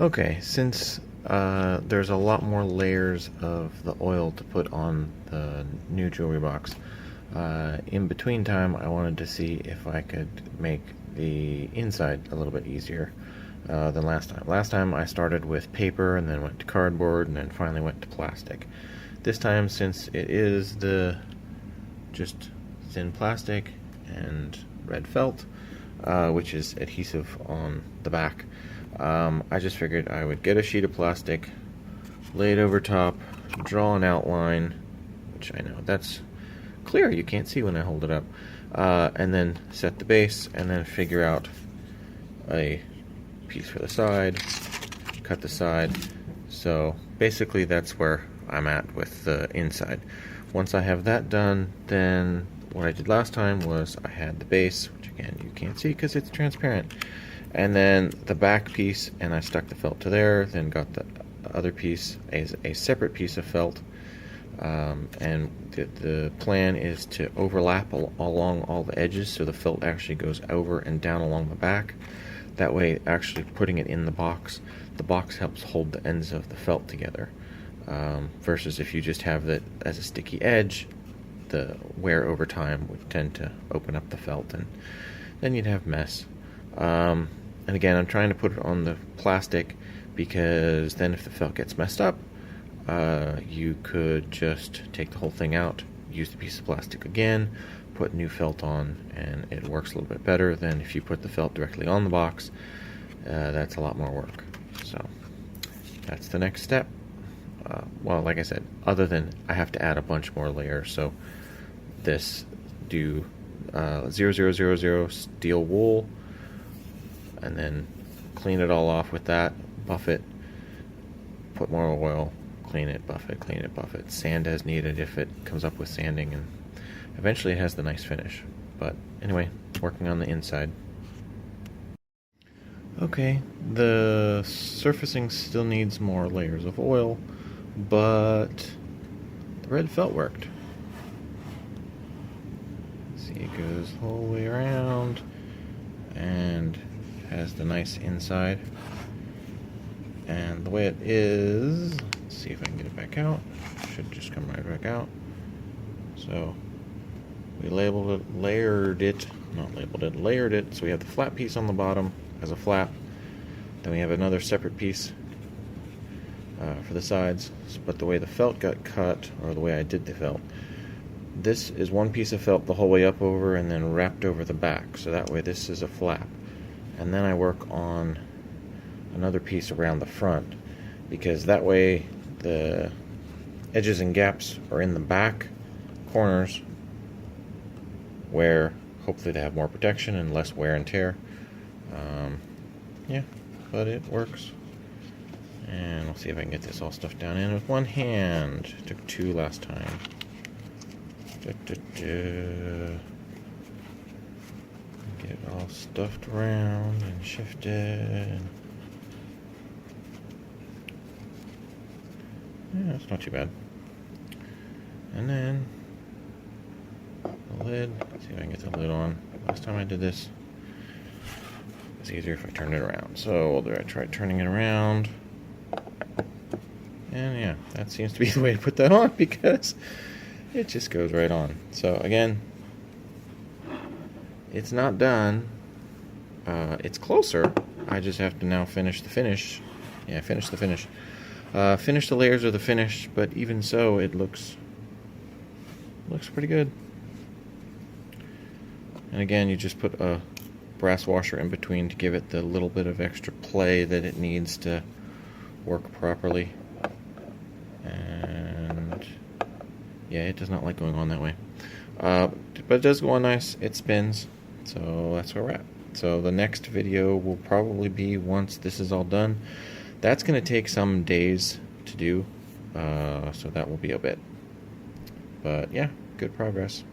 Okay, since there's a lot more layers of the oil to put on the new jewelry box, in between time I wanted to see if I could make the inside a little bit easier than last time. Last time I started with paper and then went to cardboard and then finally went to plastic. This time, since it is the just thin plastic and red felt, which is adhesive on the back, I just figured I would get a sheet of plastic, lay it over top, draw an outline, which I know that's clear, you can't see when I hold it up, and then set the base, and then figure out a piece for the side, cut the side. So basically that's where I'm at with the inside. Once I have that done, then what I did last time was I had the base, which again you can't see because it's transparent, and then the back piece, and I stuck the felt to there, then got the other piece as a separate piece of felt, and the plan is to overlap along all the edges so the felt actually goes over and down along the back. That way, actually putting it in the box helps hold the ends of the felt together, versus if you just have it as a sticky edge, the wear over time would tend to open up the felt, and then you'd have mess. And again, I'm trying to put it on the plastic because then if the felt gets messed up, you could just take the whole thing out, use the piece of plastic again, put new felt on, and it works a little bit better than if you put the felt directly on the box. That's a lot more work. So that's the next step. Well, like I said, other than I have to add a bunch more layers. So this do 0000 steel wool, and then clean it all off with that, buff it, put more oil, clean it, buff it, sand as needed if it comes up with sanding, and eventually it has the nice finish. But anyway, working on the inside. Okay, the surfacing still needs more layers of oil, but the red felt worked. See, it goes the whole way around and has the nice inside. And the way it is, let's see if I can get it back out. Should just come right back out. So we layered it. So we have the flat piece on the bottom as a flap. Then we have another separate piece for the sides. But the way the felt got cut, or the way I did the felt, this is one piece of felt the whole way up over and then wrapped over the back. So that way this is a flap. And then I work on another piece around the front, because that way the edges and gaps are in the back corners, where hopefully they have more protection and less wear and tear. Yeah, but it works. And we'll see if I can get this all stuffed down in with one hand. Took two last time. Get it all stuffed around and shifted. Yeah, it's not too bad. And then the lid. Let's see if I can get the lid on. Last time I did this, it's easier if I turn it around. So I tried turning it around. And yeah, that seems to be the way to put that on, because it just goes right on. So again, it's not done. It's closer. I just have to now finish the finish. Yeah, finish the finish. Finish the layers of the finish, but even so, it looks pretty good. And again, you just put a brass washer in between to give it the little bit of extra play that it needs to work properly. And yeah, it does not like going on that way. But it does go on nice. It spins. So that's where we're at. So the next video will probably be once this is all done. That's going to take some days to do. So that will be a bit. But yeah, good progress.